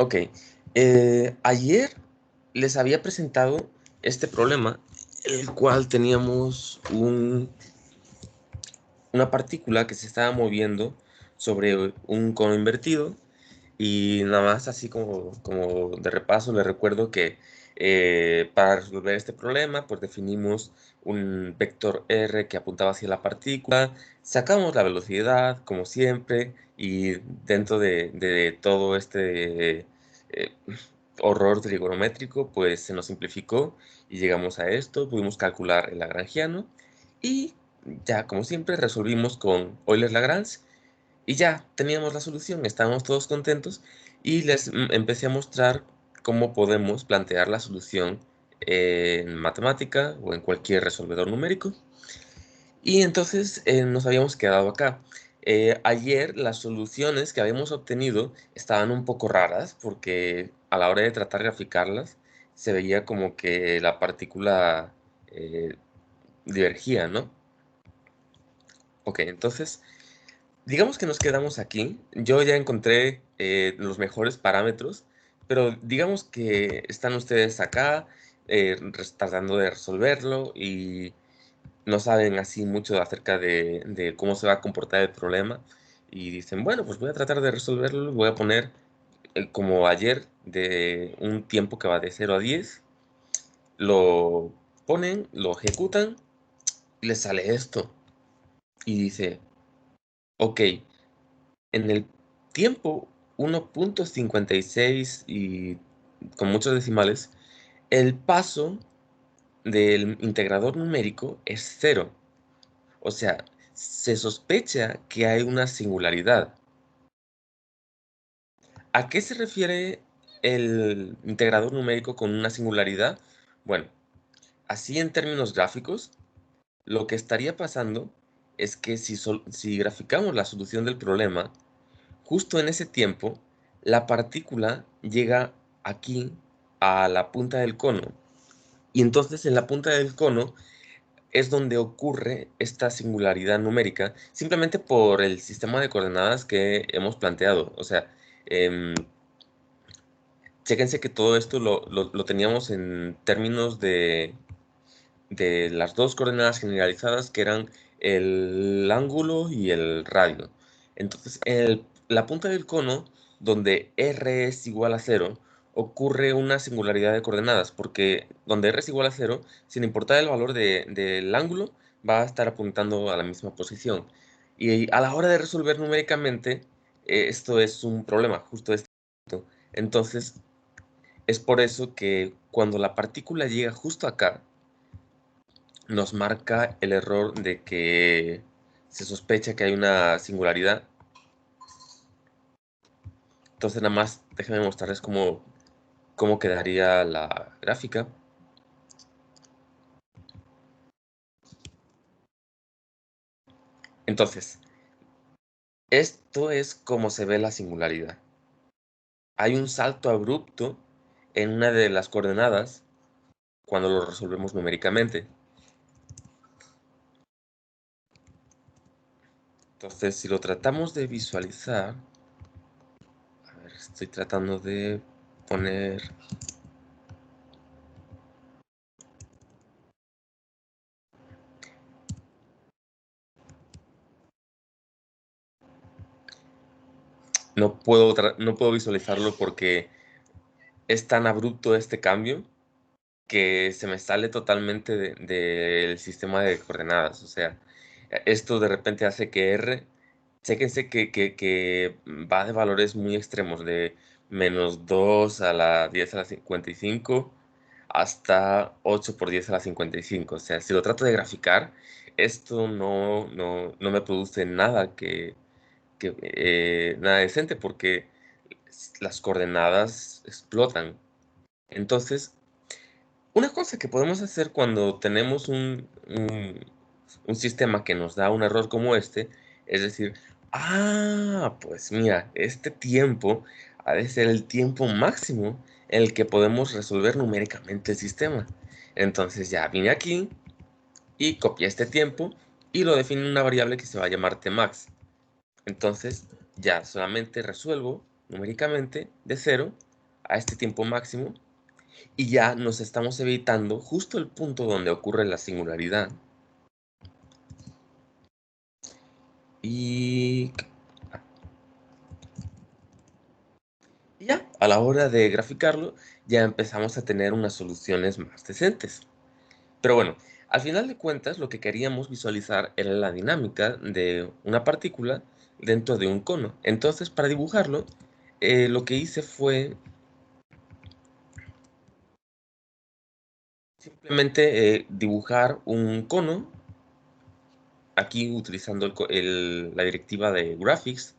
Ok, ayer les había presentado este problema, el cual teníamos una partícula que se estaba moviendo sobre un cono invertido. Y nada más así como de repaso, les recuerdo que para resolver este problema, pues definimos un vector R que apuntaba hacia la partícula, sacamos la velocidad, como siempre, y dentro de todo este eh, horror trigonométrico, pues se nos simplificó y llegamos a esto, pudimos calcular el lagrangiano, y ya como siempre resolvimos con Euler-Lagrange, y ya, teníamos la solución, estábamos todos contentos y les empecé a mostrar cómo podemos plantear la solución en matemática o en cualquier resolvedor numérico. Y entonces nos habíamos quedado acá. Ayer las soluciones que habíamos obtenido estaban un poco raras porque a la hora de tratar de graficarlas se veía como que la partícula divergía, ¿no? Ok, entonces digamos que nos quedamos aquí. Yo ya encontré los mejores parámetros, pero digamos que están ustedes acá tratando de resolverlo y no saben así mucho acerca de cómo se va a comportar el problema. Y dicen, bueno, pues voy a tratar de resolverlo. Voy a poner, como ayer, de un tiempo que va de 0 a 10. Lo ponen, lo ejecutan y les sale esto. Y dice, ok, en el tiempo 1.56 y con muchos decimales, el paso del integrador numérico es 0. O sea, se sospecha que hay una singularidad. ¿A qué se refiere el integrador numérico con una singularidad? Bueno, así en términos gráficos, lo que estaría pasando es que si graficamos la solución del problema, justo en ese tiempo, la partícula llega aquí a la punta del cono. Y entonces en la punta del cono es donde ocurre esta singularidad numérica, simplemente por el sistema de coordenadas que hemos planteado. O sea, em, chéquense que todo esto lo teníamos en términos de las dos coordenadas generalizadas que eran el ángulo y el radio. Entonces, en la punta del cono, donde r es igual a 0, ocurre una singularidad de coordenadas, porque donde r es igual a 0, sin importar el valor del ángulo, va a estar apuntando a la misma posición. Y a la hora de resolver numéricamente, esto es un problema, justo esto. Entonces, es por eso que cuando la partícula llega justo acá, nos marca el error de que se sospecha que hay una singularidad. Entonces nada más déjenme mostrarles cómo quedaría la gráfica. Entonces, esto es como se ve la singularidad. Hay un salto abrupto en una de las coordenadas cuando lo resolvemos numéricamente. Entonces, si lo tratamos de visualizar, a ver, estoy tratando de poner... No puedo visualizarlo porque es tan abrupto este cambio que se me sale totalmente del sistema de coordenadas. O sea, esto de repente hace que R, chéquense que va de valores muy extremos, de -2 a la 10 a la 55 hasta 8 por 10 a la 55. O sea, si lo trato de graficar, esto no me produce nada nada decente porque las coordenadas explotan. Entonces, una cosa que podemos hacer cuando tenemos un sistema que nos da un error como este, es decir, pues mira, este tiempo ha de ser el tiempo máximo en el que podemos resolver numéricamente el sistema. Entonces ya vine aquí y copié este tiempo y lo define en una variable que se va a llamar tmax. Entonces ya solamente resuelvo numéricamente de 0 a este tiempo máximo y ya nos estamos evitando justo el punto donde ocurre la singularidad. Y ya, a la hora de graficarlo, ya empezamos a tener unas soluciones más decentes. Pero bueno, al final de cuentas, lo que queríamos visualizar era la dinámica de una partícula dentro de un cono. Entonces, para dibujarlo, lo que hice fue simplemente dibujar un cono, aquí utilizando la directiva de Graphics,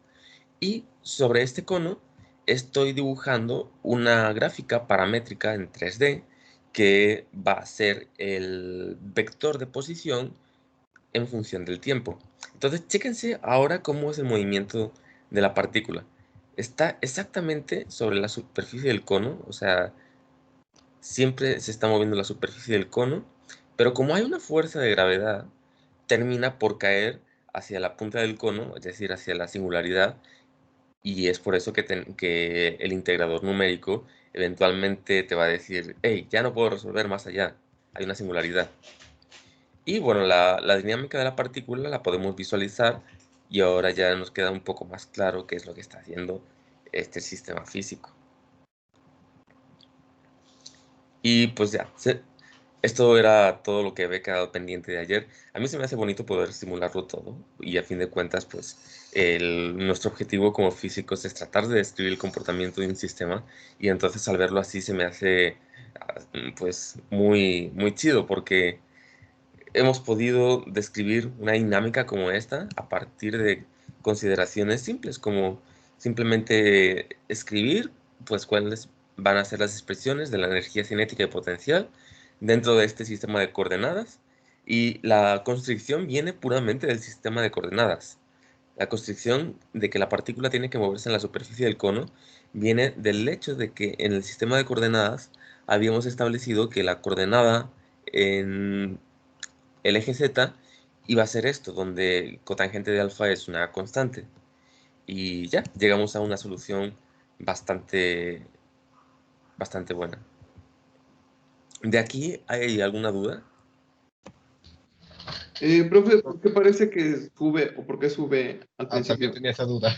y sobre este cono estoy dibujando una gráfica paramétrica en 3D que va a ser el vector de posición en función del tiempo. Entonces, chéquense ahora cómo es el movimiento de la partícula. Está exactamente sobre la superficie del cono, o sea, siempre se está moviendo la superficie del cono, pero como hay una fuerza de gravedad, termina por caer hacia la punta del cono, es decir, hacia la singularidad, y es por eso que el integrador numérico eventualmente te va a decir, hey, ya no puedo resolver más allá, hay una singularidad. Y bueno, la dinámica de la partícula la podemos visualizar y ahora ya nos queda un poco más claro qué es lo que está haciendo este sistema físico. Y pues ya, esto era todo lo que había quedado pendiente de ayer. A mí se me hace bonito poder simularlo todo y a fin de cuentas, pues nuestro objetivo como físicos es tratar de describir el comportamiento de un sistema y entonces al verlo así se me hace pues muy, muy chido porque hemos podido describir una dinámica como esta a partir de consideraciones simples, como simplemente escribir, pues cuáles van a ser las expresiones de la energía cinética y potencial dentro de este sistema de coordenadas. Y la constricción viene puramente del sistema de coordenadas. La constricción de que la partícula tiene que moverse en la superficie del cono viene del hecho de que en el sistema de coordenadas habíamos establecido que la coordenada en el eje Z iba a ser esto, donde cotangente de alfa es una constante. Y ya, llegamos a una solución bastante, bastante buena. ¿De aquí hay alguna duda? Profe, ¿por qué parece que sube o por qué sube al También principio? tenía esa duda.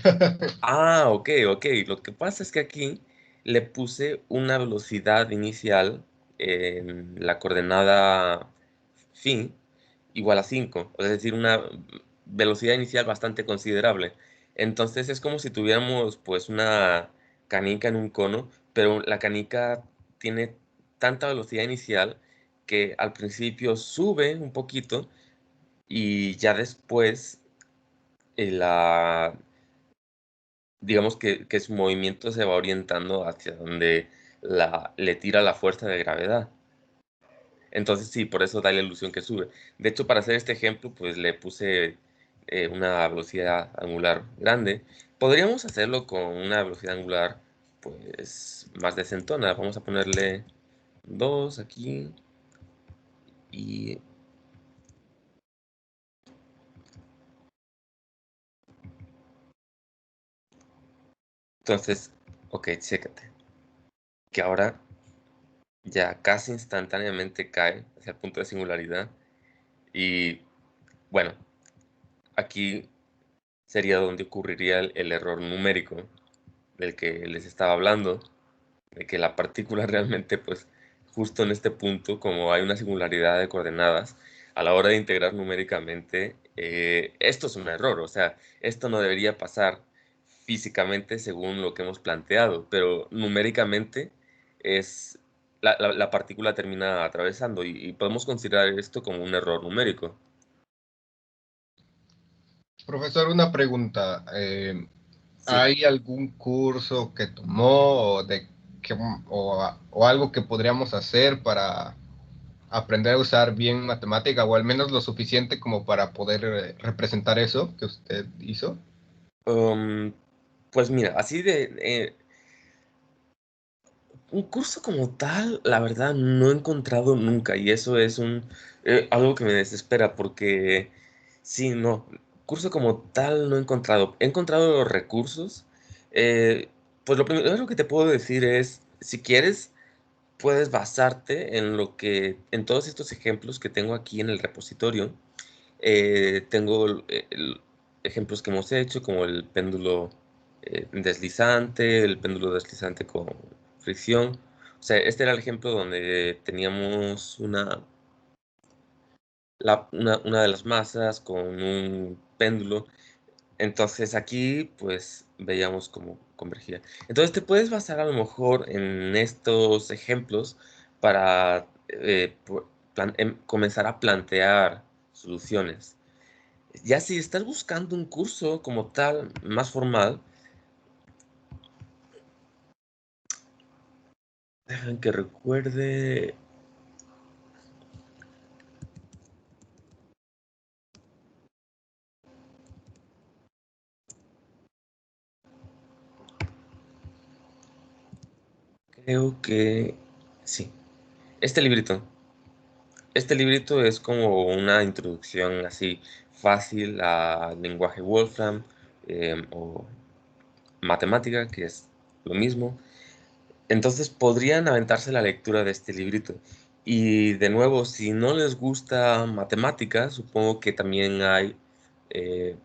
Ah, ok, ok. Lo que pasa es que aquí le puse una velocidad inicial en la coordenada phi igual a 5, es decir, una velocidad inicial bastante considerable. Entonces es como si tuviéramos pues una canica en un cono, pero la canica tiene tanta velocidad inicial que al principio sube un poquito y ya después la digamos que su movimiento se va orientando hacia donde le tira la fuerza de gravedad. Entonces sí, por eso da la ilusión que sube. De hecho, para hacer este ejemplo, pues le puse una velocidad angular grande. Podríamos hacerlo con una velocidad angular pues más decentona. Vamos a ponerle 2 aquí y entonces, ok, chécate. Que ahora ya casi instantáneamente cae hacia el punto de singularidad. Y bueno, aquí sería donde ocurriría el error numérico del que les estaba hablando, de que la partícula realmente, pues, justo en este punto, como hay una singularidad de coordenadas, a la hora de integrar numéricamente, esto es un error, o sea, esto no debería pasar físicamente según lo que hemos planteado, pero numéricamente es la partícula termina atravesando y podemos considerar esto como un error numérico. Profesor, una pregunta. Sí. ¿Hay algún curso que tomó o algo que podríamos hacer para aprender a usar bien matemática o al menos lo suficiente como para poder representar eso que usted hizo? Um, pues mira, así un curso como tal, la verdad no he encontrado nunca y eso es algo que me desespera porque sí, no, curso como tal no he encontrado. He encontrado los recursos. eh, pues lo primero que te puedo decir es, si quieres, puedes basarte en todos estos ejemplos que tengo aquí en el repositorio. Tengo ejemplos que hemos hecho, como el péndulo deslizante con fricción. O sea, este era el ejemplo donde teníamos una de las masas con un péndulo. Entonces aquí, pues, veíamos cómo convergía. Entonces te puedes basar a lo mejor en estos ejemplos para comenzar a plantear soluciones. Ya si estás buscando un curso como tal, más formal, dejen que recuerde. Creo que sí. Este librito. Este librito es como una introducción así fácil al lenguaje Wolfram o matemática, que es lo mismo. Entonces podrían aventarse la lectura de este librito. Y de nuevo, si no les gusta matemática, supongo que también eh,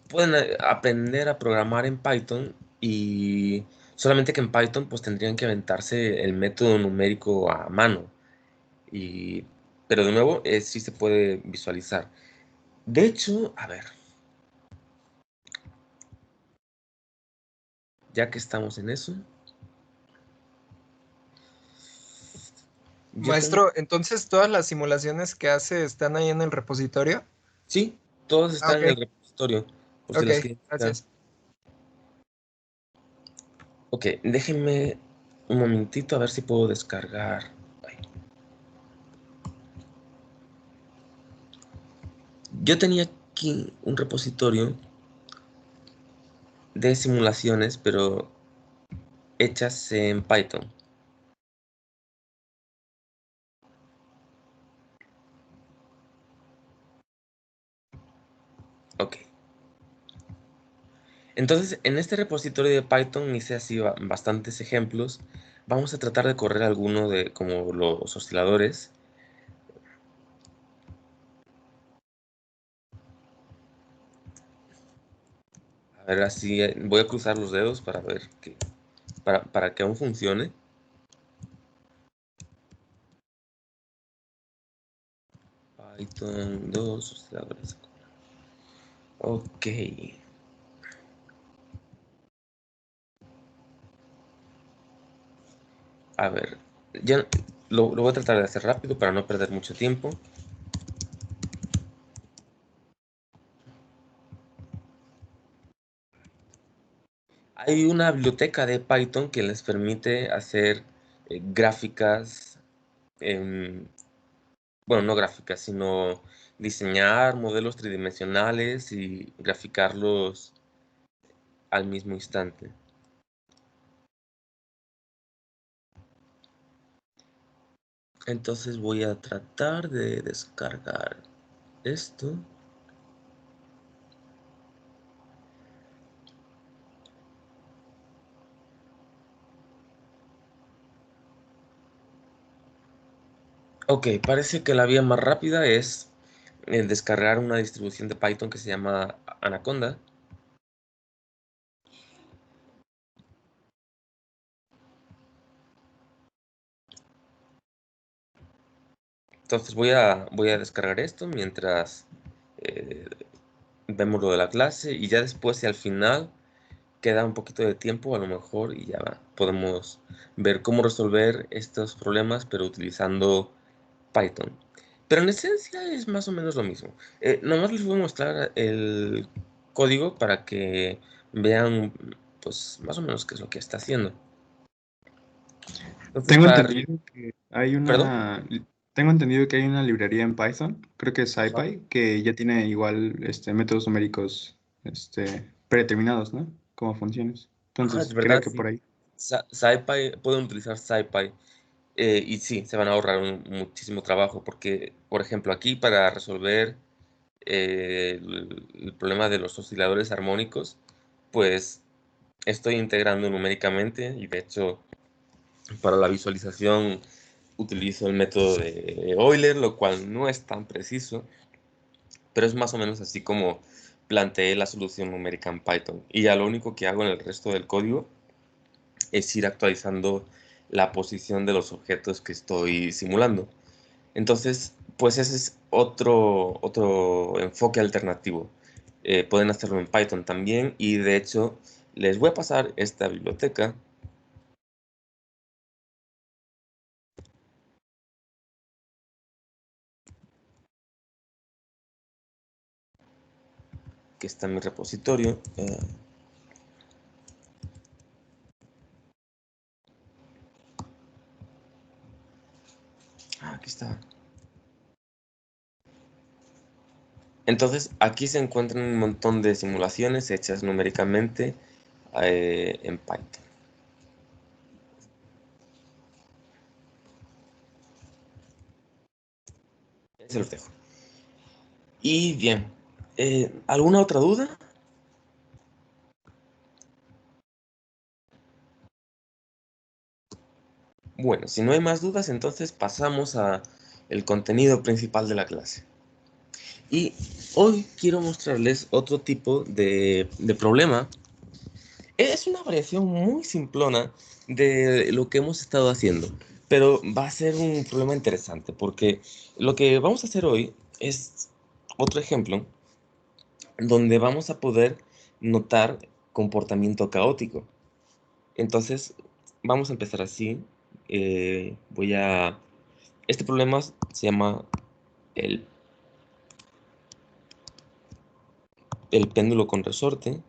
pueden aprender a programar en Python y solamente que en Python pues tendrían que aventarse el método numérico a mano. Y, pero de nuevo, sí se puede visualizar. De hecho, a ver, ya que estamos en eso, yo tengo, Maestro, entonces todas las simulaciones que hace están ahí en el repositorio. sí, todos Ah, están ok, en el repositorio, por si ok, las quieren buscar. gracias. Ok, déjenme un momentito a ver si puedo descargar. Ay. Yo tenía aquí un repositorio de simulaciones, pero hechas en Python. Ok. Entonces, en este repositorio de Python hice así bastantes ejemplos. Vamos a tratar de correr alguno de como los osciladores. A ver, así voy a cruzar los dedos para ver que para que aún funcione. Python 2 osciladores. Ok. A ver, ya lo voy a tratar de hacer rápido para no perder mucho tiempo. Hay una biblioteca de Python que les permite hacer gráficas, bueno, no gráficas, sino diseñar modelos tridimensionales y graficarlos al mismo instante. Entonces voy a tratar de descargar esto. Ok, parece que la vía más rápida es descargar una distribución de Python que se llama Anaconda. Entonces voy a descargar esto mientras eh, vemos lo de la clase y ya después, si al final queda un poquito de tiempo, a lo mejor, y ya podemos ver cómo resolver estos problemas, pero utilizando Python. Pero en esencia es más o menos lo mismo. Nomás les voy a mostrar el código para que vean, pues, más o menos qué es lo que está haciendo. Entonces, Tengo entendido que hay ¿Perdón? tengo entendido que hay una librería en Python, creo que es Ajá. SciPy, que ya tiene igual métodos numéricos predeterminados, ¿no? Como funciones. Ajá, es Entonces, creo verdad, que por sí. ahí. SciPy, pueden utilizar SciPy. Y sí, se van a ahorrar muchísimo trabajo porque, por ejemplo, aquí para resolver el problema de los osciladores armónicos, pues estoy integrando numéricamente y de hecho para la visualización utilizo el método de Euler, lo cual no es tan preciso, pero es más o menos así como planteé la solución numérica en Python. Y ya lo único que hago en el resto del código es ir actualizando la posición de los objetos que estoy simulando. Entonces, pues ese es otro enfoque alternativo. Pueden hacerlo en Python también y de hecho les voy a pasar esta biblioteca. Que está en mi repositorio. Aquí está. Entonces, aquí se encuentran un montón de simulaciones hechas numéricamente en Python. Se los dejo. Y bien, ¿alguna otra duda? Bueno, si no hay más dudas, entonces pasamos a el contenido principal de la clase. Y hoy quiero mostrarles otro tipo de problema. Es una variación muy simplona de lo que hemos estado haciendo, pero va a ser un problema interesante porque lo que vamos a hacer hoy es otro ejemplo donde vamos a poder notar comportamiento caótico. Entonces, vamos a empezar así. Voy a... Este problema se llama el, el péndulo con resorte.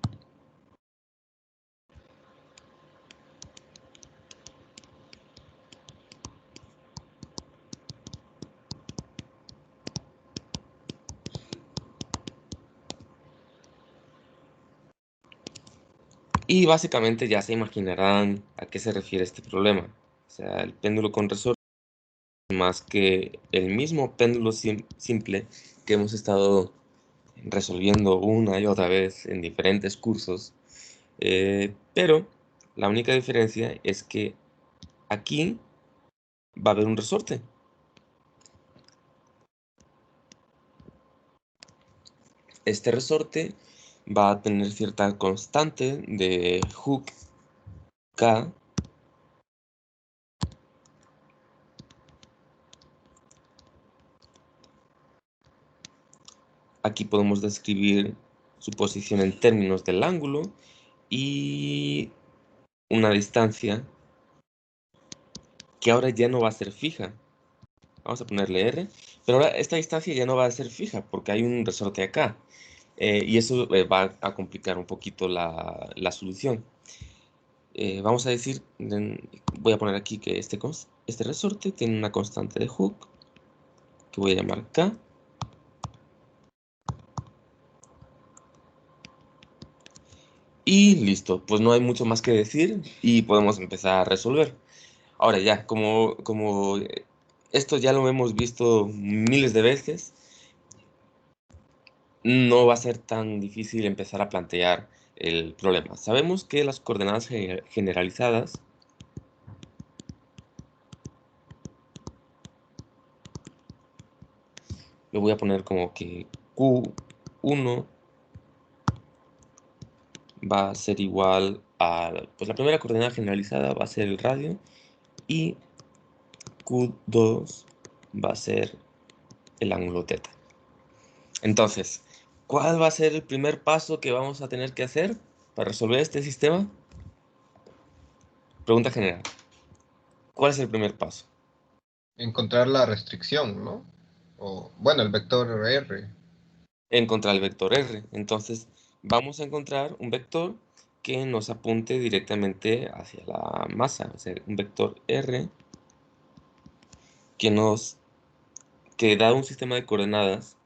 Y básicamente ya se imaginarán a qué se refiere este problema. O sea, el péndulo con resorte más que el mismo péndulo simple que hemos estado resolviendo una y otra vez en diferentes cursos. Pero la única diferencia es que aquí va a haber un resorte. Este resorte va a tener cierta constante de Hooke K. Aquí podemos describir su posición en términos del ángulo y una distancia que ahora ya no va a ser fija. Vamos a ponerle R, pero ahora esta distancia ya no va a ser fija porque hay un resorte acá. Y eso va a complicar un poquito la solución. Vamos a decir, voy a poner aquí que este resorte tiene una constante de Hooke que voy a llamar K. Y listo, pues no hay mucho más que decir y podemos empezar a resolver. Ahora ya, como esto ya lo hemos visto miles de veces, no va a ser tan difícil empezar a plantear el problema. Sabemos que las coordenadas generalizadas lo voy a poner como que Q1 va a ser igual a, pues la primera coordenada generalizada va a ser el radio y Q2 va a ser el ángulo teta. Entonces, ¿cuál va a ser el primer paso que vamos a tener que hacer para resolver este sistema? Pregunta general. ¿Cuál es el primer paso? Encontrar la restricción, ¿no? O, bueno, el vector R. Encontrar el vector R. Entonces, vamos a encontrar un vector que nos apunte directamente hacia la masa. O sea, un vector R que da un sistema de coordenadas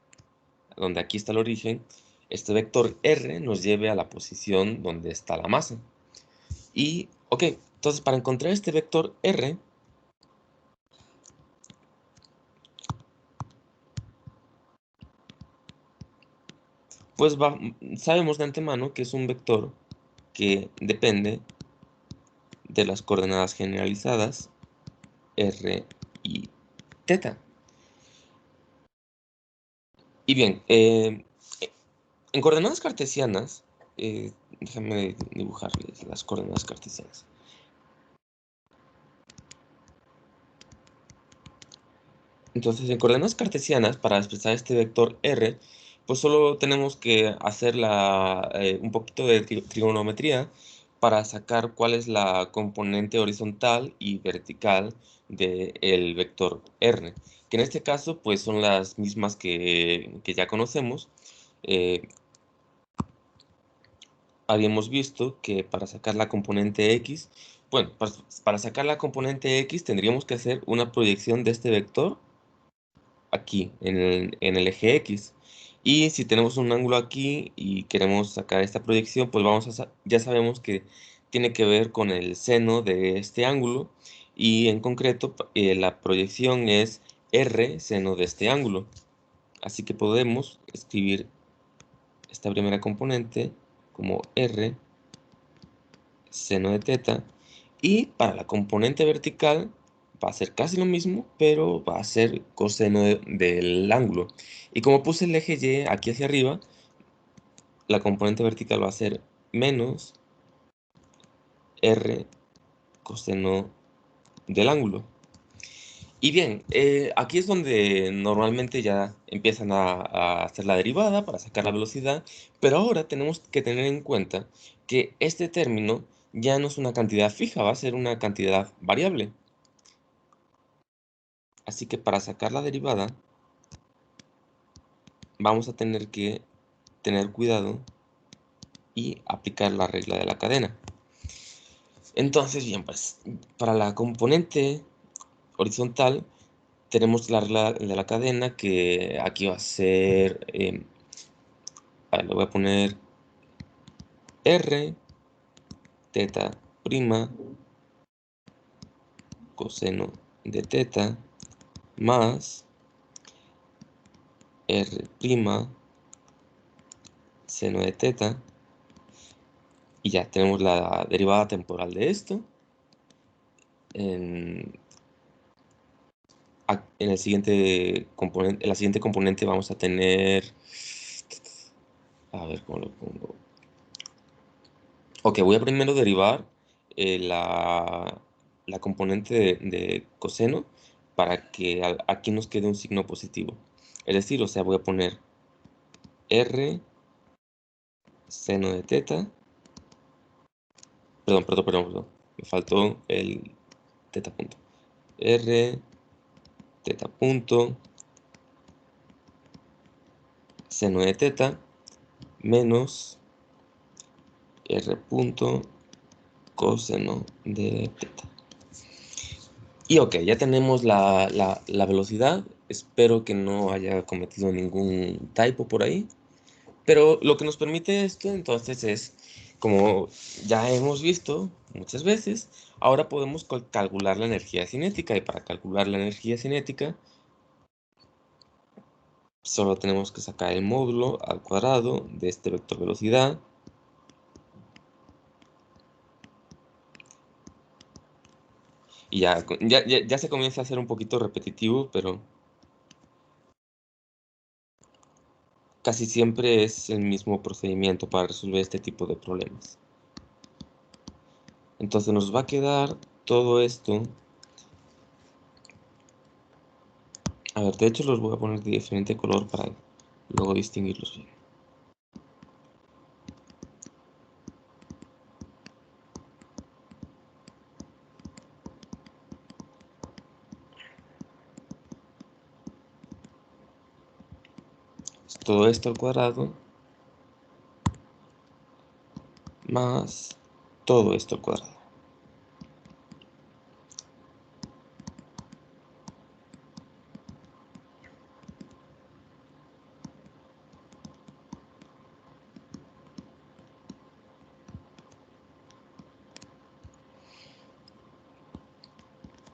donde aquí está el origen. Este vector R nos lleve a la posición donde está la masa. Y, ok, entonces para encontrar este vector R, pues sabemos de antemano que es un vector que depende de las coordenadas generalizadas r y θ. Y bien, en coordenadas cartesianas, déjame dibujarles las coordenadas cartesianas. Entonces, en coordenadas cartesianas, para expresar este vector r, pues solo tenemos que hacer un poquito de trigonometría para sacar cuál es la componente horizontal y vertical del vector r, que en este caso pues son las mismas que ya conocemos. Habíamos visto que para sacar la componente x, bueno, para sacar la componente x tendríamos que hacer una proyección de este vector aquí, en el eje X. Y si tenemos un ángulo aquí y queremos sacar esta proyección, pues ya sabemos que tiene que ver con el seno de este ángulo. Y en concreto, la proyección es R seno de este ángulo. Así que podemos escribir esta primera componente como R seno de θ. Y para la componente vertical va a ser casi lo mismo, pero va a ser coseno del ángulo. Y como puse el eje Y aquí hacia arriba, la componente vertical va a ser menos R coseno del ángulo. Y bien, aquí es donde normalmente ya empiezan a hacer la derivada para sacar la velocidad, pero ahora tenemos que tener en cuenta que este término ya no es una cantidad fija, va a ser una cantidad variable. Así que para sacar la derivada, vamos a tener que tener cuidado y aplicar la regla de la cadena. Entonces, bien, pues para la componente horizontal tenemos la regla de la cadena, que aquí va a ser, le voy a poner R θ prima coseno de θ más R prima seno de θ. Y ya tenemos la derivada temporal de esto. En la siguiente componente vamos a tener, a ver cómo lo pongo. Ok, voy a primero derivar la componente de coseno para que aquí nos quede un signo positivo. Es decir, o sea, voy a poner R seno de θ. Perdón. Me faltó el θ punto. R θ punto seno de θ menos R punto coseno de θ. Y ok, ya tenemos la velocidad. Espero que no haya cometido ningún typo por ahí. Pero lo que nos permite esto entonces es, como ya hemos visto muchas veces, ahora podemos calcular la energía cinética. Y para calcular la energía cinética, solo tenemos que sacar el módulo al cuadrado de este vector velocidad. Y ya se comienza a hacer un poquito repetitivo, pero casi siempre es el mismo procedimiento para resolver este tipo de problemas. Entonces nos va a quedar todo esto. A ver, de hecho los voy a poner de diferente color para luego distinguirlos bien. Todo esto al cuadrado más todo esto al cuadrado.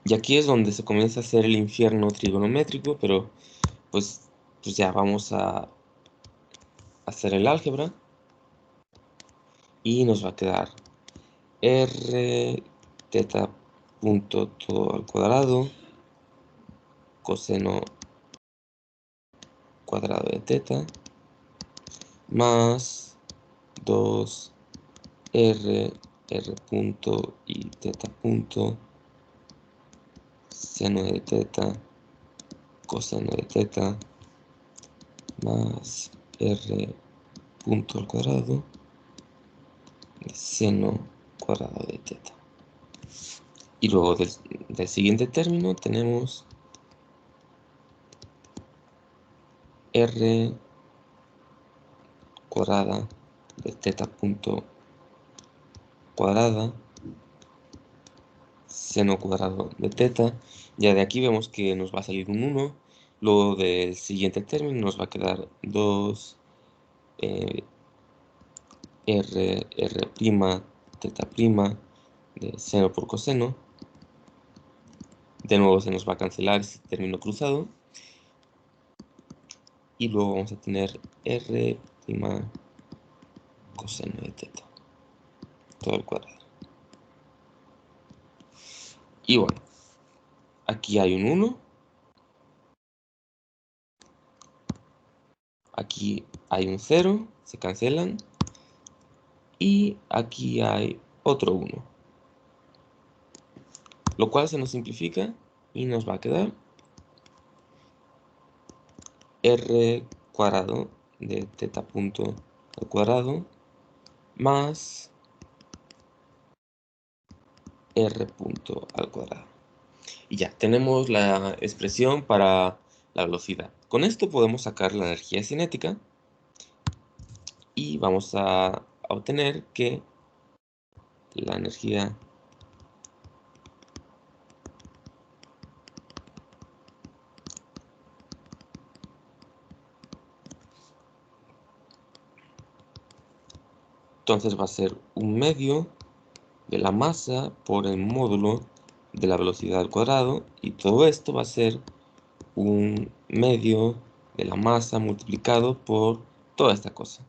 Y aquí es donde se comienza a hacer el infierno trigonométrico, pero pues ya vamos a hacer el álgebra. y nos va a quedar r teta punto todo al cuadrado coseno cuadrado de teta más 2r punto y teta punto seno de teta coseno de teta más r punto al cuadrado de seno cuadrado de teta. Y luego del siguiente término tenemos r cuadrada de teta punto cuadrada seno cuadrado de teta. Ya de aquí vemos que nos va a salir un 1. Luego del siguiente término nos va a quedar 2 r' teta prima de seno por coseno. De nuevo se nos va a cancelar ese término cruzado. Y luego vamos a tener r' coseno de teta. Todo al cuadrado. Y bueno, aquí hay un 1. Aquí hay un 0, se cancelan. Y aquí hay otro 1. Lo cual se nos simplifica y nos va a quedar r cuadrado de teta punto al cuadrado más r punto al cuadrado. Y ya, tenemos la expresión para la velocidad. Con esto podemos sacar la energía cinética y vamos a obtener que la energía entonces va a ser un medio de la masa por el módulo de la velocidad al cuadrado, y todo esto va a ser un medio de la masa multiplicado por toda esta cosa.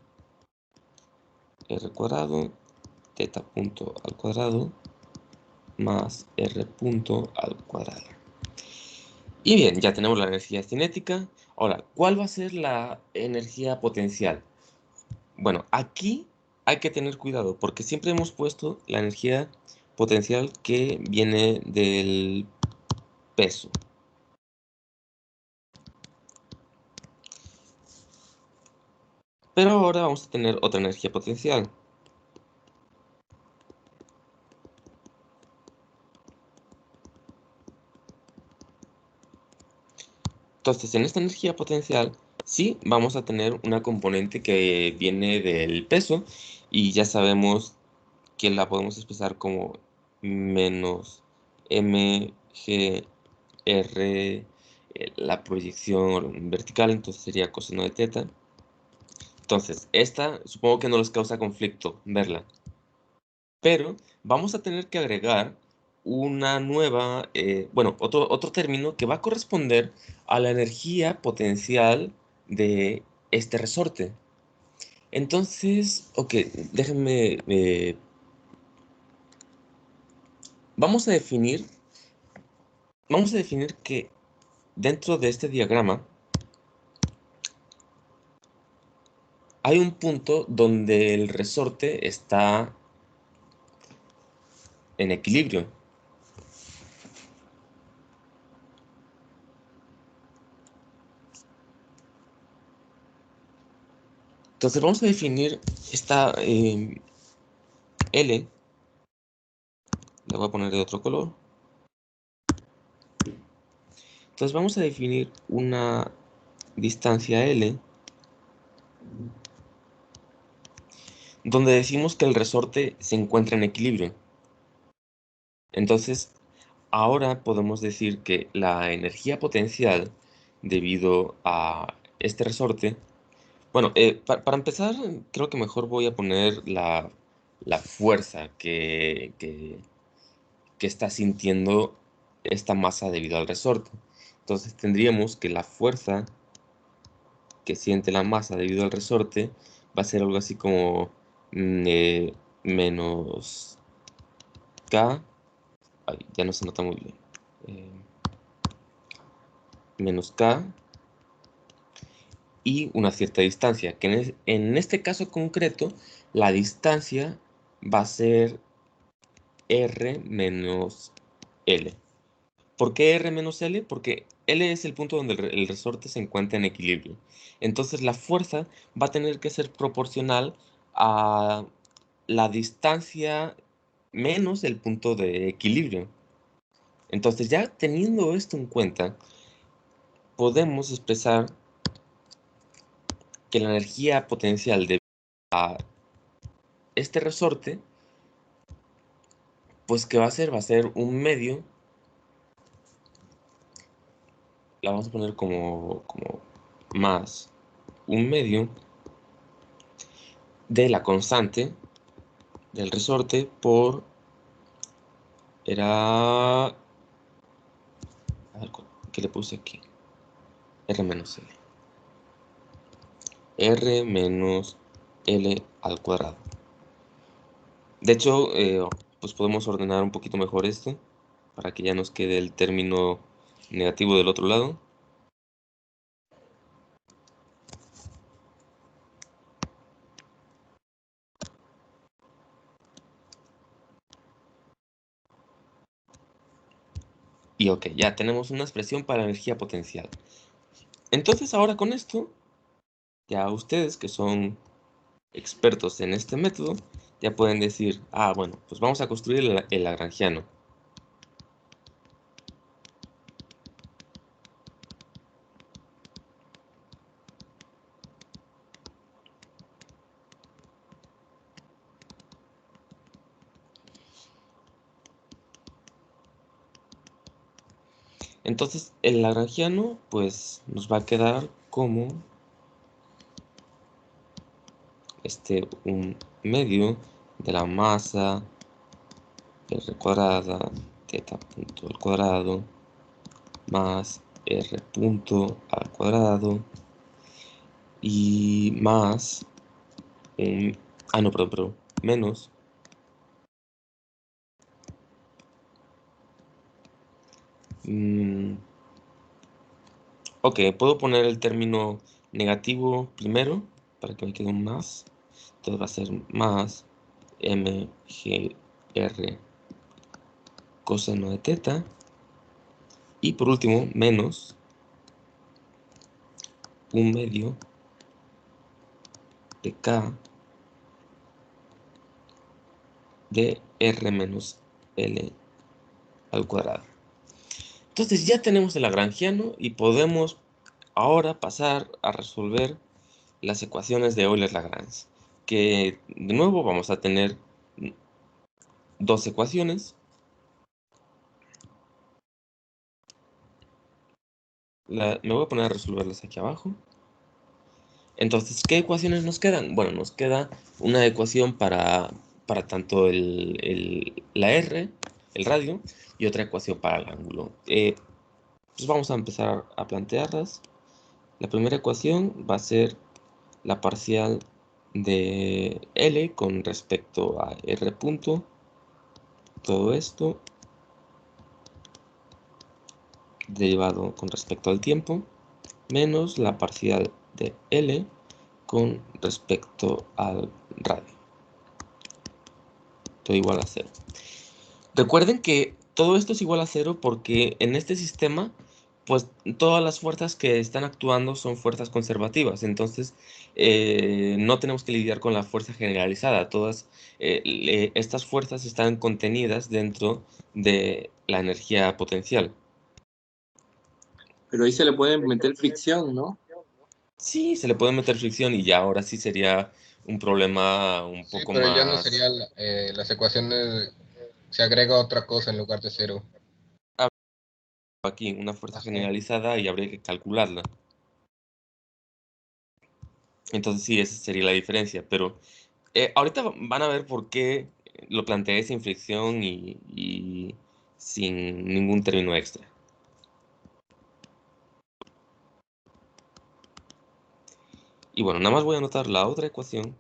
R cuadrado, teta punto al cuadrado, más R punto al cuadrado. Y bien, ya tenemos la energía cinética. Ahora, ¿cuál va a ser la energía potencial? Bueno, aquí hay que tener cuidado porque siempre hemos puesto la energía potencial que viene del peso. Pero ahora vamos a tener otra energía potencial. Entonces, en esta energía potencial, sí vamos a tener una componente que viene del peso y ya sabemos que la podemos expresar como menos mg r, la proyección vertical, entonces sería coseno de teta. Entonces, esta supongo que no les causa conflicto verla, pero vamos a tener que agregar una nueva, bueno, otro término que va a corresponder a la energía potencial de este resorte. Entonces, ok, déjenme, vamos a definir que dentro de este diagrama hay un punto donde el resorte está en equilibrio. Entonces vamos a definir esta L, la voy a poner de otro color. Entonces vamos a definir una distancia L donde decimos que el resorte se encuentra en equilibrio. Entonces, ahora podemos decir que la energía potencial debido a este resorte, bueno, para empezar, creo que mejor voy a poner la fuerza que está sintiendo esta masa debido al resorte. Entonces tendríamos que la fuerza que siente la masa debido al resorte va a ser algo así como menos K, ay, ya no se nota muy bien, menos K y una cierta distancia, que en este caso concreto la distancia va a ser R menos L. ¿Por qué R menos L? Porque L es el punto donde el resorte se encuentra en equilibrio. Entonces la fuerza va a tener que ser proporcional a la distancia menos el punto de equilibrio. Entonces ya teniendo esto en cuenta, podemos expresar que la energía potencial de este resorte, pues ¿qué va a ser? Va a ser un medio, la vamos a poner como más un medio de la constante del resorte por, era, a ver, ¿qué le puse aquí? R menos L. R menos L al cuadrado. De hecho, pues podemos ordenar un poquito mejor esto para que ya nos quede el término negativo del otro lado. Y ok, ya tenemos una expresión para energía potencial. Entonces ahora con esto, ya ustedes que son expertos en este método, ya pueden decir, ah, bueno, pues vamos a construir el lagrangiano. Entonces el lagrangiano pues nos va a quedar como un medio de la masa r cuadrada teta punto al cuadrado más r punto al cuadrado y más no, perdón, menos ok, puedo poner el término negativo primero para que me quede un más. Entonces va a ser más mgr coseno de teta. Y por último, menos un medio de k de r menos l al cuadrado. Entonces ya tenemos el lagrangiano y podemos ahora pasar a resolver las ecuaciones de Euler-Lagrange, que de nuevo vamos a tener dos ecuaciones. Me voy a poner a resolverlas aquí abajo. Entonces, ¿qué ecuaciones nos quedan? Bueno, nos queda una ecuación para tanto la R, el radio, y otra ecuación para el ángulo. Pues vamos a empezar a plantearlas. La primera ecuación va a ser la parcial de L con respecto a R punto, todo esto, derivado con respecto al tiempo, menos la parcial de L con respecto al radio. Todo igual a 0. Recuerden que todo esto es igual a 0 porque en este sistema, pues todas las fuerzas que están actuando son fuerzas conservativas. Entonces, no tenemos que lidiar con la fuerza generalizada. Todas estas fuerzas están contenidas dentro de la energía potencial. Pero ahí se le puede meter fricción, ¿no? Sí, se le puede meter fricción y ya ahora sí sería un problema un Sí, poco pero ya no más... sería las ecuaciones, se agrega otra cosa en lugar de 0. Aquí, una fuerza Ajá. generalizada y habría que calcularla. Entonces sí, esa sería la diferencia. Pero ahorita van a ver por qué lo planteé sin fricción y sin ningún término extra. Y bueno, nada más voy a anotar la otra ecuación.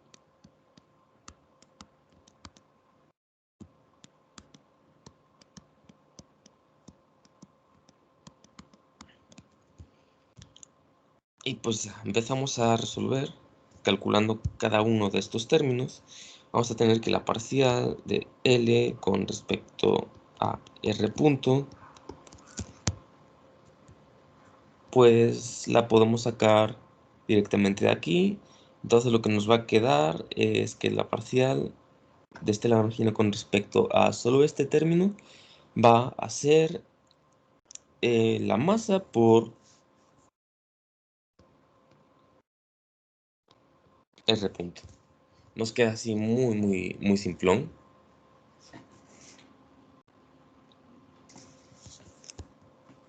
Y pues ya, empezamos a resolver calculando cada uno de estos términos. Vamos a tener que la parcial de L con respecto a R punto, pues la podemos sacar directamente de aquí. Entonces lo que nos va a quedar es que la parcial de este Lagrangiano con respecto a solo este término va a ser la masa por R punto. Nos queda así muy simplón.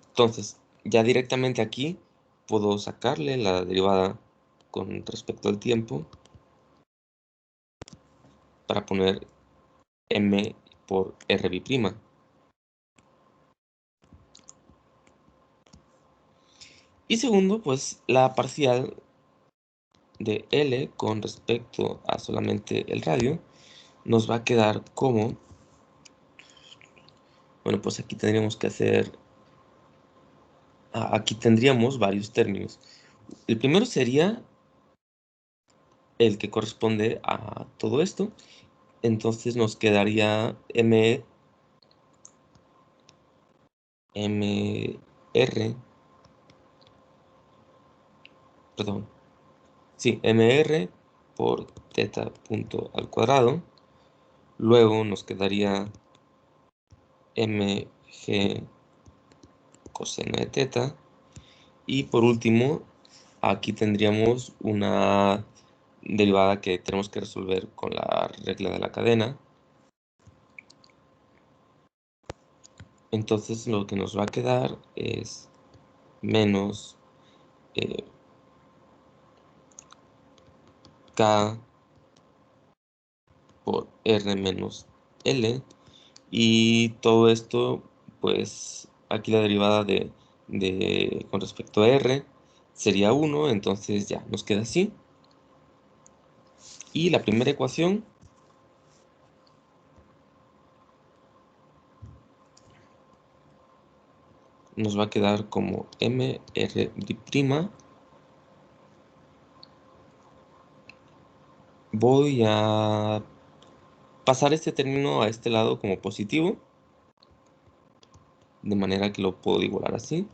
Entonces, ya directamente aquí puedo sacarle la derivada con respecto al tiempo para poner m por r biprima. Y segundo, pues la parcial de L con respecto a solamente el radio nos va a quedar como, bueno, pues aquí tendríamos que hacer, aquí tendríamos varios términos. El primero sería el que corresponde a todo esto, entonces nos quedaría mr, perdón, sí, mr por teta punto al cuadrado. Luego nos quedaría mg coseno de teta. Y por último, aquí tendríamos una derivada que tenemos que resolver con la regla de la cadena. Entonces lo que nos va a quedar es menos K por R menos L. Y todo esto, pues aquí la derivada con respecto a R sería 1, entonces ya nos queda así. Y la primera ecuación nos va a quedar como mr'. Voy a pasar este término a este lado como positivo, de manera que lo puedo igualar así.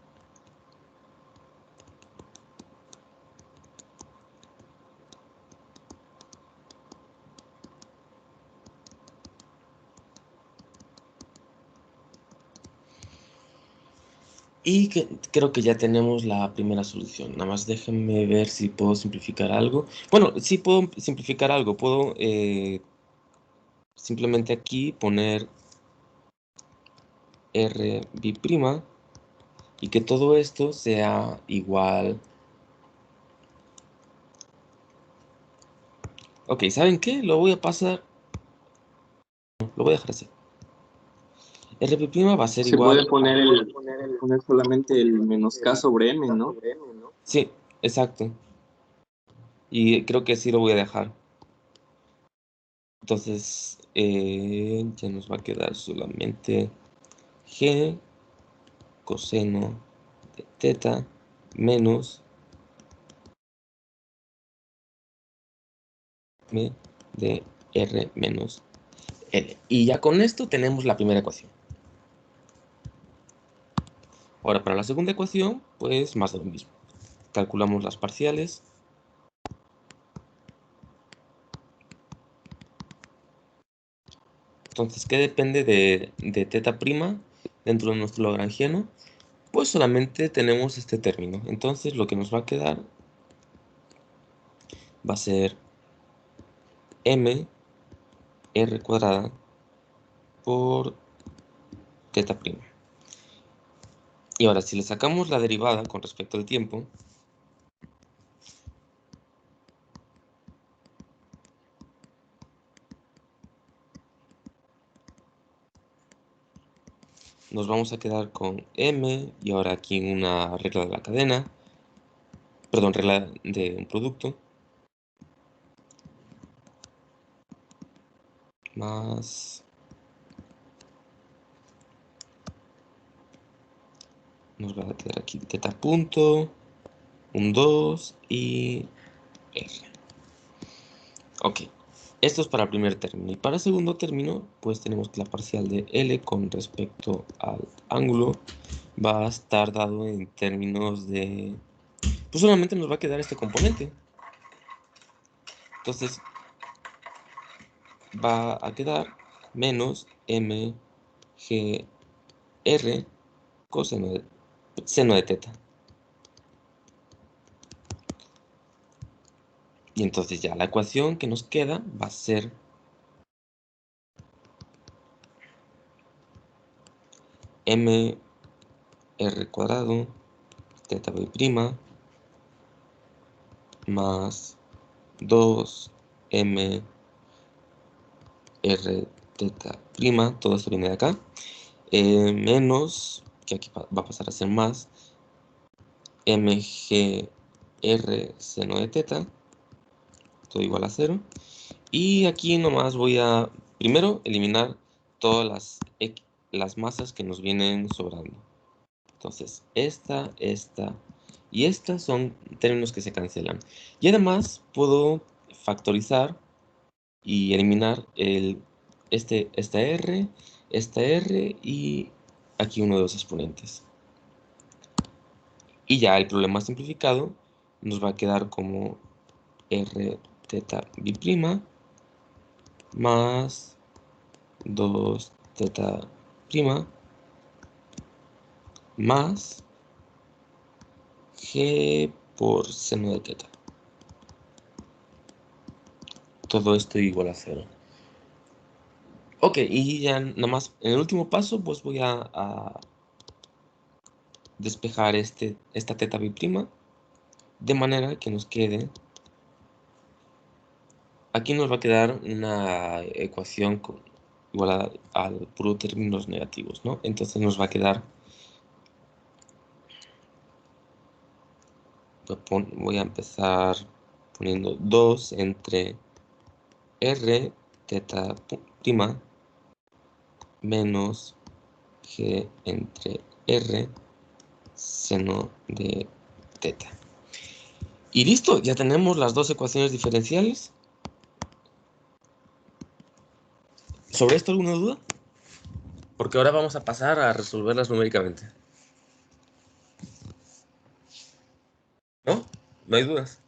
Y creo que ya tenemos la primera solución. Nada más déjenme ver si puedo simplificar algo. Bueno, sí puedo simplificar algo. Puedo simplemente aquí poner R biprima y que todo esto sea igual. Ok, ¿saben qué? Lo voy a pasar. No, lo voy a dejar así. R biprima va a ser Se puede igual. poner solamente el menos K sobre M, ¿no? Sí, exacto. Y creo que sí lo voy a dejar. Entonces, ya nos va a quedar solamente G coseno de teta menos M de R menos L. Y ya con esto tenemos la primera ecuación. Ahora, para la segunda ecuación, pues más de lo mismo. Calculamos las parciales. Entonces, ¿qué depende de teta prima dentro de nuestro lagrangiano? Pues solamente tenemos este término. Entonces, lo que nos va a quedar va a ser m r cuadrada por teta prima. Y ahora, si le sacamos la derivada con respecto al tiempo, nos vamos a quedar con m, y ahora aquí una regla de la cadena, perdón, regla de un producto, más, nos va a quedar aquí teta punto, un 2 y R. Ok, esto es para el primer término. Y para el segundo término, pues tenemos que la parcial de L con respecto al ángulo va a estar dado en términos de... Pues solamente nos va a quedar este componente. Entonces, va a quedar menos mgr coseno de seno de teta. Y entonces ya la ecuación que nos queda va a ser mr cuadrado teta b prima más 2m r teta prima, todo esto viene de acá, menos, que aquí va a pasar a ser más, mgr seno de teta, todo igual a 0. Y aquí nomás voy a, primero, eliminar todas las masas que nos vienen sobrando. Entonces, esta y esta son términos que se cancelan. Y además, puedo factorizar y eliminar esta R y aquí uno de los exponentes. Y ya el problema simplificado nos va a quedar como R teta B' más 2 teta prima más G por seno de teta. Todo esto igual a 0. Ok, y ya nada más en el último paso pues voy a despejar esta teta B' de manera que nos quede, aquí nos va a quedar una ecuación igual al puro términos negativos, ¿no? Entonces nos va a quedar, voy a empezar poniendo 2 entre R teta prima menos G entre R seno de teta. Y listo, ya tenemos las dos ecuaciones diferenciales. ¿Sobre esto alguna duda? Porque ahora vamos a pasar a resolverlas numéricamente. ¿No? ¿No hay dudas?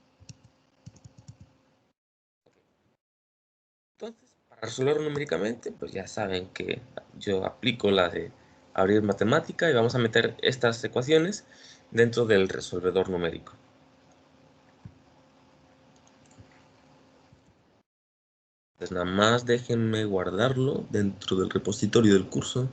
Entonces, para resolverlo numéricamente, pues ya saben que yo aplico la de abrir matemática y vamos a meter estas ecuaciones dentro del resolvedor numérico. Pues nada más déjenme guardarlo dentro del repositorio del curso.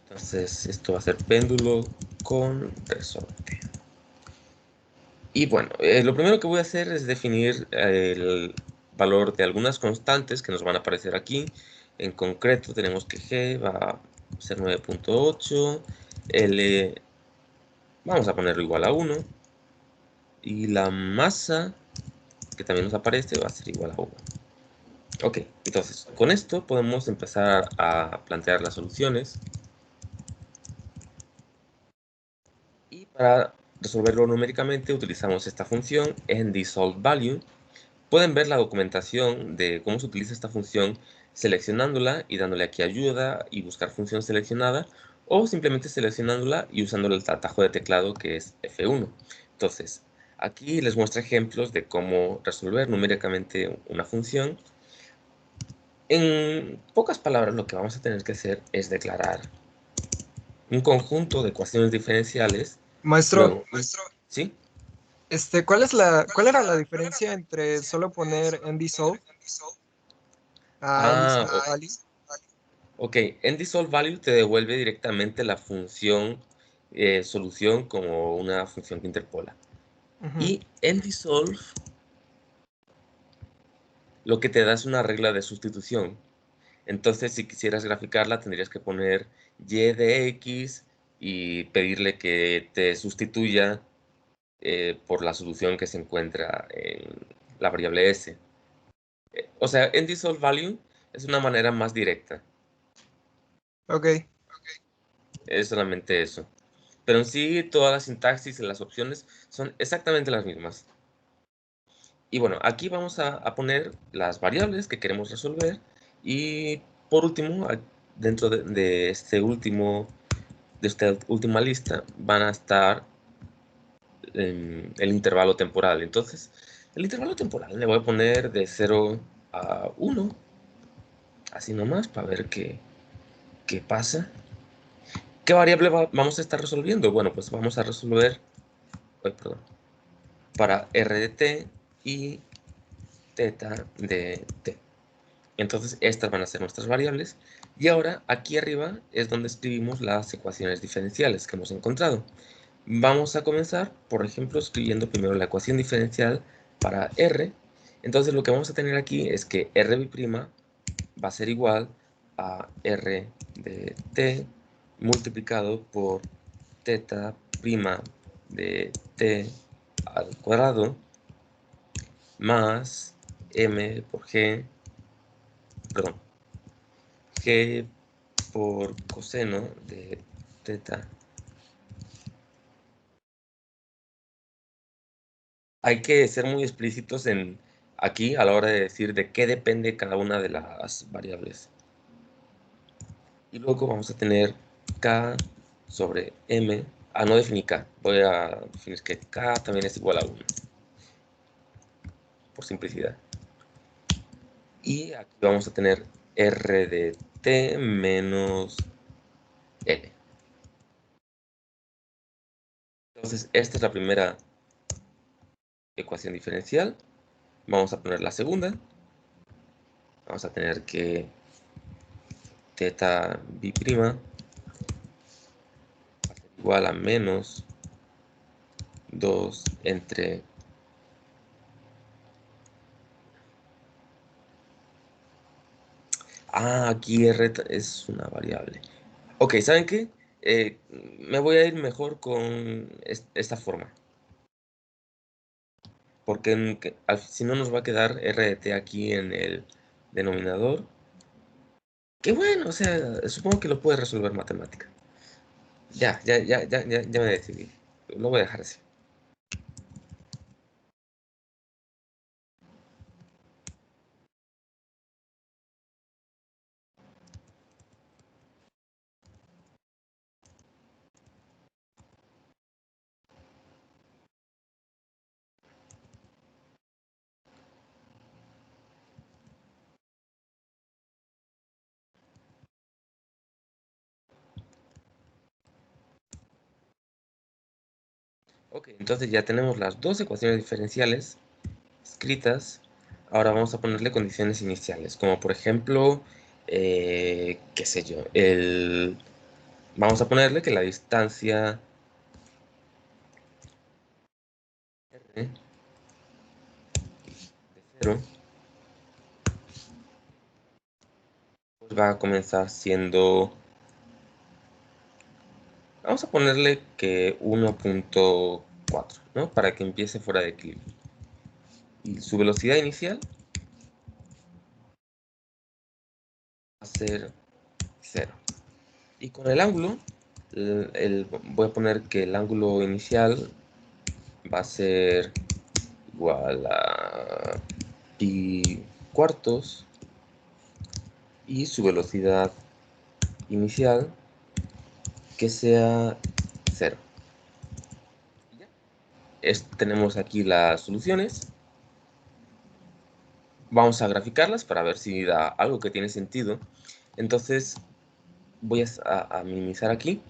Entonces esto va a ser péndulo con resorte. Y bueno, lo primero que voy a hacer es definir el valor de algunas constantes que nos van a aparecer aquí. En concreto tenemos que G va a ser 9.8, L vamos a ponerlo igual a 1 y la masa que también nos aparece va a ser igual a 1. Ok, entonces con esto podemos empezar a plantear las soluciones. Y para resolverlo numéricamente utilizamos esta función ndSolveValue. Pueden ver la documentación de cómo se utiliza esta función seleccionándola y dándole aquí ayuda y buscar función seleccionada, o simplemente seleccionándola y usando el atajo de teclado que es F1. Entonces, aquí les muestro ejemplos de cómo resolver numéricamente una función. En pocas palabras, lo que vamos a tener que hacer es declarar un conjunto de ecuaciones diferenciales. Maestro, ¿Sí? ¿cuál era la diferencia entre solo poner ndSolve a ndSolve value? Ok, ndSolveValue te devuelve directamente la función solución como una función que interpola. Y ndSolve lo que te da es una regla de sustitución. Entonces, si quisieras graficarla, tendrías que poner y de x y pedirle que te sustituya por la solución que se encuentra en la variable s. O sea, ndSolveValue es una manera más directa. Ok. Es solamente eso. Pero en sí, todas las sintaxis y las opciones son exactamente las mismas. Y bueno, aquí vamos a poner las variables que queremos resolver. Y por último, dentro de esta última lista, van a estar el intervalo temporal. Entonces, el intervalo temporal le voy a poner de 0 a 1. Así nomás, para ver qué pasa. ¿Qué variable vamos a estar resolviendo? Bueno, pues vamos a resolver, para r de t y θ de t. Entonces, estas van a ser nuestras variables. Y ahora, aquí arriba es donde escribimos las ecuaciones diferenciales que hemos encontrado. Vamos a comenzar, por ejemplo, escribiendo primero la ecuación diferencial para r. Entonces, lo que vamos a tener aquí es que r' va a ser igual a r de t multiplicado por θ' de t al cuadrado más m por g, perdón, g por coseno de θ. Hay que ser muy explícitos aquí a la hora de decir de qué depende cada una de las variables. Y luego vamos a tener k sobre m. No definí k. Voy a definir que k también es igual a 1. Por simplicidad. Y aquí vamos a tener r de t menos l. Entonces, esta es la primera ecuación diferencial. Vamos a poner la segunda. Vamos a tener que θ b' igual a menos 2 entre aquí r es una variable. Ok, ¿saben qué? Me voy a ir mejor con esta forma. Porque si no nos va a quedar r de t aquí en el denominador. Que bueno, o sea, supongo que lo puede resolver matemática. Ya me decidí. Lo voy a dejar así. Ok, entonces ya tenemos las dos ecuaciones diferenciales escritas. Ahora vamos a ponerle condiciones iniciales, como por ejemplo, qué sé yo, vamos a ponerle que la distancia r de 0 pues va a comenzar siendo, vamos a ponerle que 1.4, ¿no? Para que empiece fuera de equilibrio. Y su velocidad inicial va a ser 0. Y con el ángulo, voy a poner que el ángulo inicial va a ser igual a pi cuartos y su velocidad inicial que sea 0. Tenemos aquí las soluciones. Vamos a graficarlas para ver si da algo que tiene sentido. Entonces voy a minimizar aquí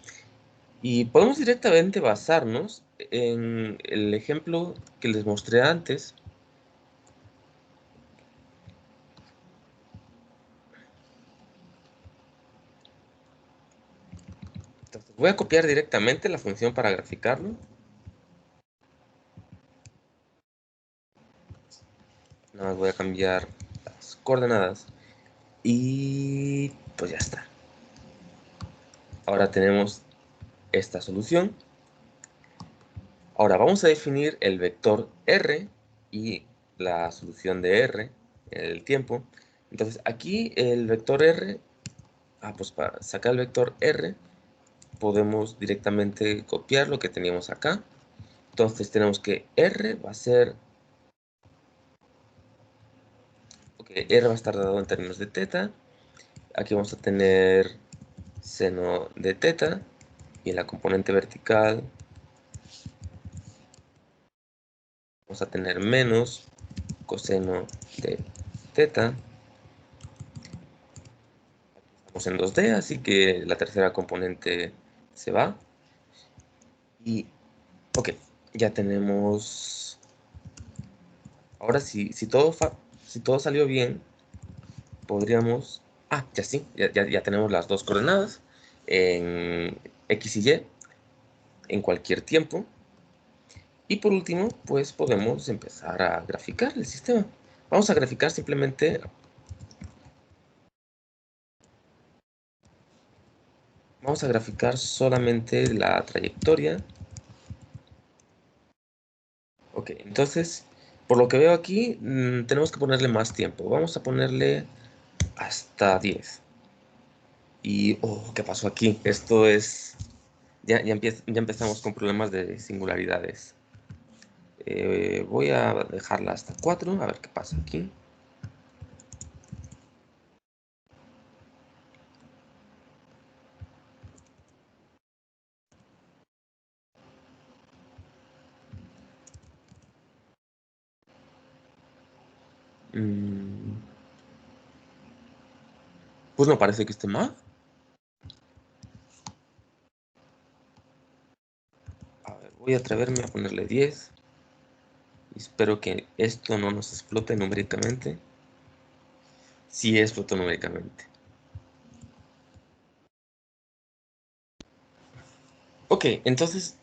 y podemos directamente basarnos en el ejemplo que les mostré antes. Entonces, voy a copiar directamente la función para graficarlo. Nada más voy a cambiar las coordenadas y pues ya está. Ahora tenemos esta solución. Ahora vamos a definir el vector r y la solución de r en el tiempo. Entonces aquí el vector r Pues para sacar el vector R, podemos directamente copiar lo que teníamos acá. Entonces tenemos que R va a ser... Ok, R va a estar dado en términos de teta. Aquí vamos a tener seno de teta. Y en la componente vertical vamos a tener menos coseno de teta. Estamos en 2D, así que la tercera componente se va. Y, ok, ya tenemos... Ahora sí, si todo salió bien, podríamos... ya sí, ya tenemos las dos coordenadas en X y Y en cualquier tiempo. Y por último, pues podemos empezar a graficar el sistema. Vamos a graficar simplemente... Vamos a graficar solamente la trayectoria. Ok, entonces, por lo que veo aquí, tenemos que ponerle más tiempo. Vamos a ponerle hasta 10. Y, ¿qué pasó aquí? Esto es... Ya empezamos con problemas de singularidades. Voy a dejarla hasta 4, a ver qué pasa aquí. Pues no parece que esté mal. A ver, voy a atreverme a ponerle 10. Espero que esto no nos explote numéricamente. Sí explotó numéricamente. Ok, entonces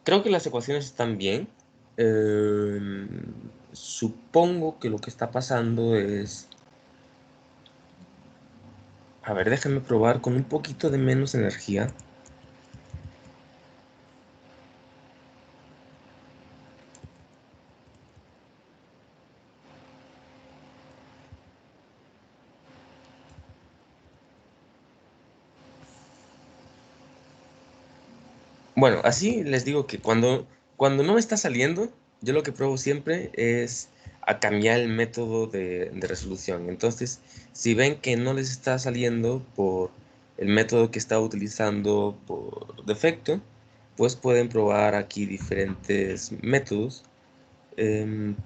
creo que las ecuaciones están bien. Supongo que lo que está pasando es... A ver, déjenme probar con un poquito de menos energía. Bueno, así les digo que cuando no me está saliendo, yo lo que pruebo siempre es a cambiar el método de resolución. Entonces, si ven que no les está saliendo por el método que está utilizando por defecto, pues pueden probar aquí diferentes métodos. También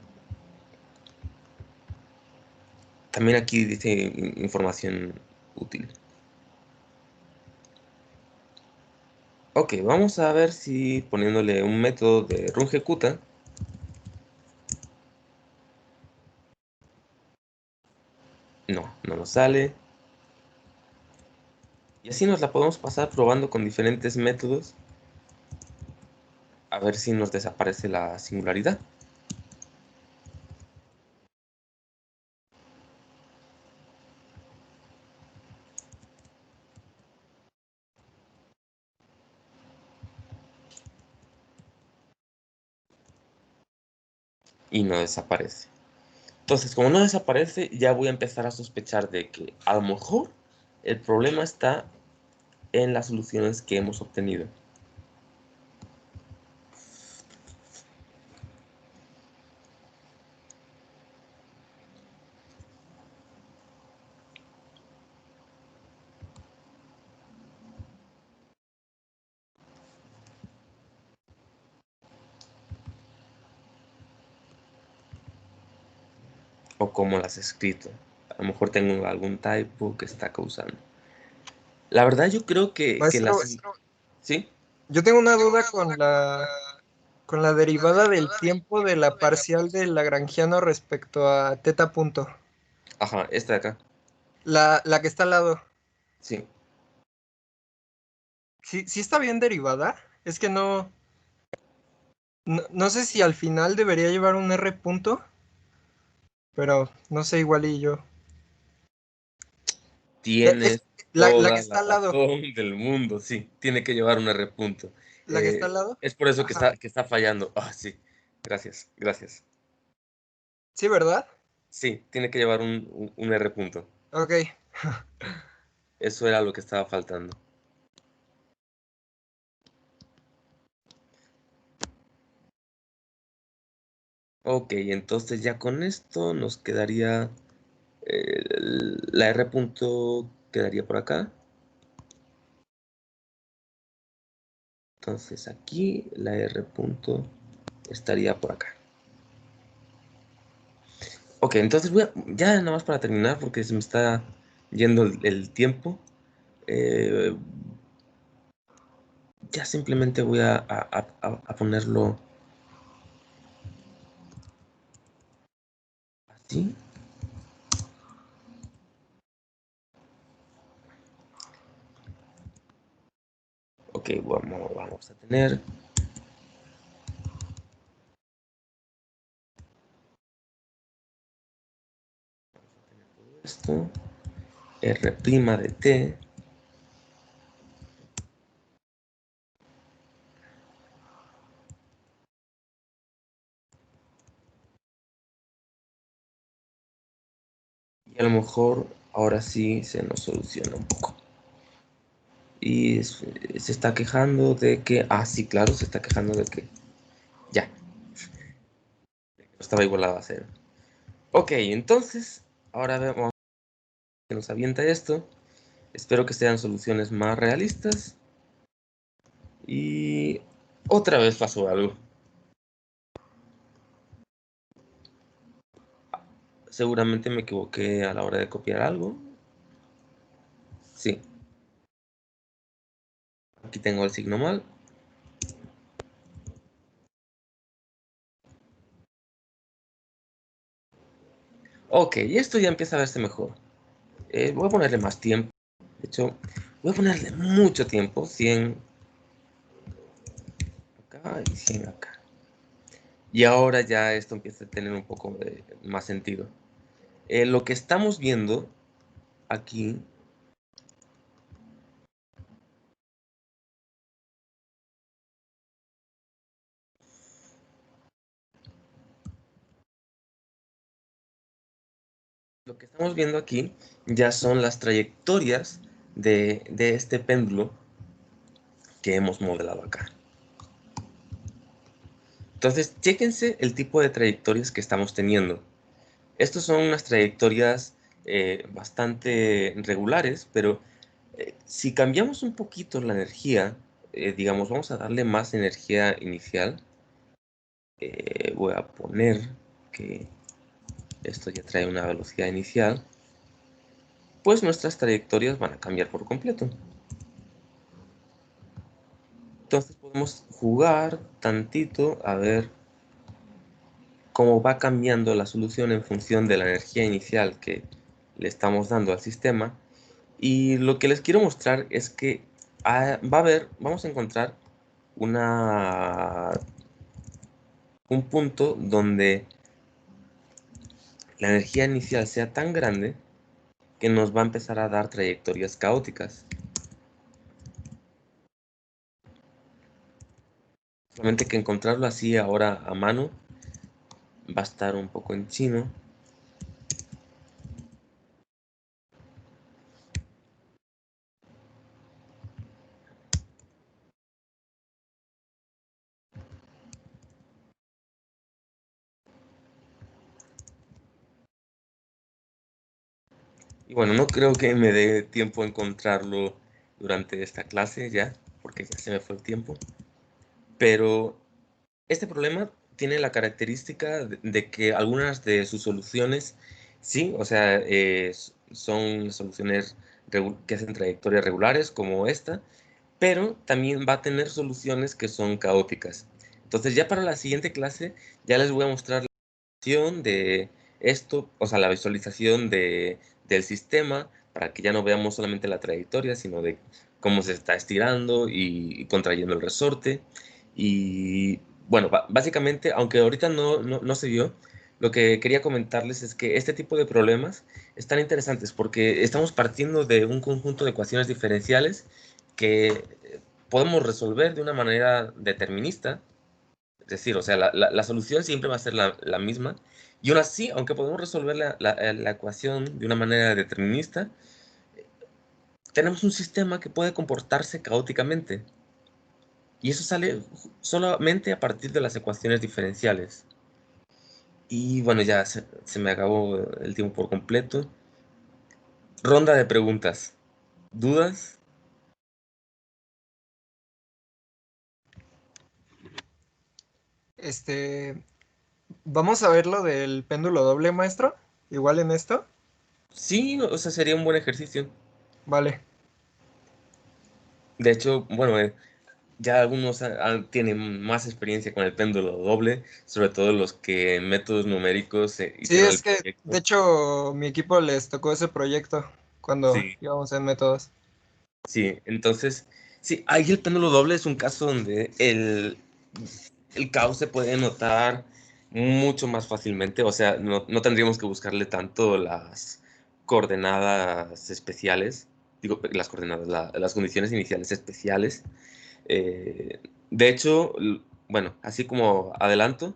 aquí dice información útil. Ok, vamos a ver si poniéndole un método de rungecuta. No nos sale. Y así nos la podemos pasar probando con diferentes métodos. A ver si nos desaparece la singularidad. Y no desaparece. Entonces, como no desaparece, ya voy a empezar a sospechar de que a lo mejor el problema está en las soluciones que hemos obtenido. O cómo las he escrito. A lo mejor tengo algún typo que está causando. La verdad yo creo que Maestro, ¿Sí? yo tengo una duda con la derivada del tiempo de la parcial del lagrangiano respecto a teta punto. Ajá, esta de acá. La que está al lado. Sí. ¿Sí está bien derivada? Es que no sé si al final debería llevar un R punto, pero no sé, igual y yo. Tienes La que toda está la al lado. razón del mundo, sí. Tiene que llevar un R punto. La que está al lado. Es por eso Ajá. que está fallando. Sí. Gracias. Sí, ¿verdad? Sí, tiene que llevar un R punto. Ok. Eso era lo que estaba faltando. Ok, entonces ya con esto nos quedaría la R punto quedaría por acá. Entonces aquí la R punto estaría por acá. Ok, entonces ya nada más para terminar porque se me está yendo el tiempo. Ya simplemente voy a ponerlo así. Ok, vamos a tener esto, R' de t. Y a lo mejor ahora sí se nos soluciona un poco. Y se está quejando de que... Ah, sí, claro, se está quejando de que... Ya. Estaba igualado a 0. Ok, entonces, ahora vemos que nos avienta esto. Espero que sean soluciones más realistas. Y otra vez pasó algo. Seguramente me equivoqué a la hora de copiar algo. Sí. Aquí tengo el signo mal. Ok, y esto ya empieza a verse mejor. Voy a ponerle más tiempo. De hecho, voy a ponerle mucho tiempo. 100 acá y 100 acá. Y ahora ya esto empieza a tener un poco de más sentido. Lo que estamos viendo aquí ya son las trayectorias de este péndulo que hemos modelado acá. Entonces, chéquense el tipo de trayectorias que estamos teniendo. Estos son unas trayectorias bastante regulares, pero si cambiamos un poquito la energía, digamos, vamos a darle más energía inicial. Voy a poner que esto ya trae una velocidad inicial, pues nuestras trayectorias van a cambiar por completo. Entonces podemos jugar tantito a ver cómo va cambiando la solución en función de la energía inicial que le estamos dando al sistema. Y lo que les quiero mostrar es que vamos a encontrar un punto donde la energía inicial sea tan grande que nos va a empezar a dar trayectorias caóticas. Solamente que encontrarlo así ahora a mano va a estar un poco en chino. Y bueno, no creo que me dé tiempo a encontrarlo durante esta clase ya, porque ya se me fue el tiempo. Pero este problema tiene la característica de que algunas de sus soluciones, sí, o sea, son soluciones que hacen trayectorias regulares como esta, pero también va a tener soluciones que son caóticas. Entonces ya para la siguiente clase ya les voy a mostrar la visualización de esto, o sea, la visualización del sistema, para que ya no veamos solamente la trayectoria, sino de cómo se está estirando y contrayendo el resorte. Y bueno, básicamente, aunque ahorita no se vio, lo que quería comentarles es que este tipo de problemas están interesantes porque estamos partiendo de un conjunto de ecuaciones diferenciales que podemos resolver de una manera determinista. Es decir, o sea, la solución siempre va a ser la misma. Y aún así, aunque podemos resolver la ecuación de una manera determinista, tenemos un sistema que puede comportarse caóticamente. Y eso sale solamente a partir de las ecuaciones diferenciales. Y bueno, ya se me acabó el tiempo por completo. Ronda de preguntas. ¿Dudas? Vamos a ver lo del péndulo doble, maestro. Igual en esto. Sí, o sea, sería un buen ejercicio. Vale. De hecho, bueno, ya algunos tienen más experiencia con el péndulo doble, sobre todo los que en métodos numéricos Sí, hicieron es el que, de proyecto. hecho, mi equipo les tocó ese proyecto cuando Sí, íbamos en métodos. sí, entonces, sí, ahí el péndulo doble es un caso donde el caos se puede notar mucho más fácilmente, o sea, no tendríamos que buscarle tanto las coordenadas especiales, digo, las coordenadas, las condiciones iniciales especiales. Eh, de hecho, bueno, así como adelanto,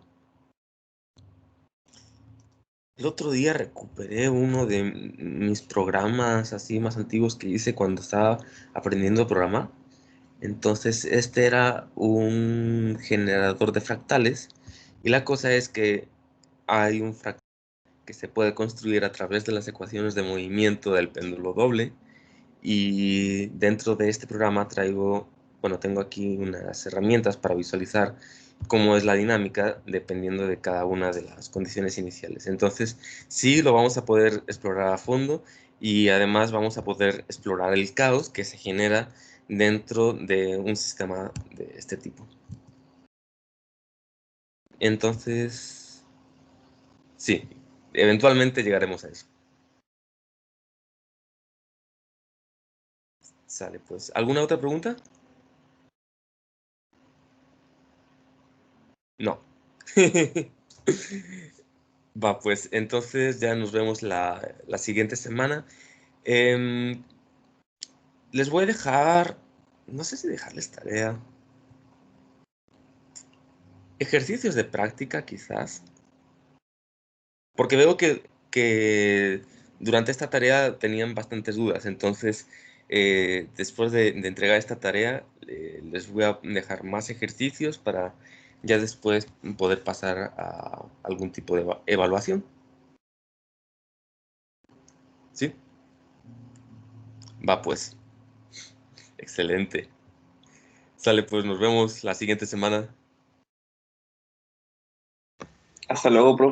el otro día recuperé uno de mis programas así más antiguos que hice cuando estaba aprendiendo a programar. Entonces, este era un generador de fractales y la cosa es que hay un fractal que se puede construir a través de las ecuaciones de movimiento del péndulo doble y dentro de este programa tengo aquí unas herramientas para visualizar cómo es la dinámica dependiendo de cada una de las condiciones iniciales. Entonces, sí lo vamos a poder explorar a fondo y además vamos a poder explorar el caos que se genera dentro de un sistema de este tipo. Entonces, sí, eventualmente llegaremos a eso. Sale, pues. ¿Alguna otra pregunta? No. Va, pues entonces ya nos vemos la siguiente semana. Em, les voy a dejar, no sé si dejarles tarea, ejercicios de práctica quizás, porque veo que durante esta tarea tenían bastantes dudas, entonces después de entregar esta tarea les voy a dejar más ejercicios para ya después poder pasar a algún tipo de evaluación. ¿Sí? Va pues, excelente. Sale pues, nos vemos la siguiente semana. Hasta luego, profe.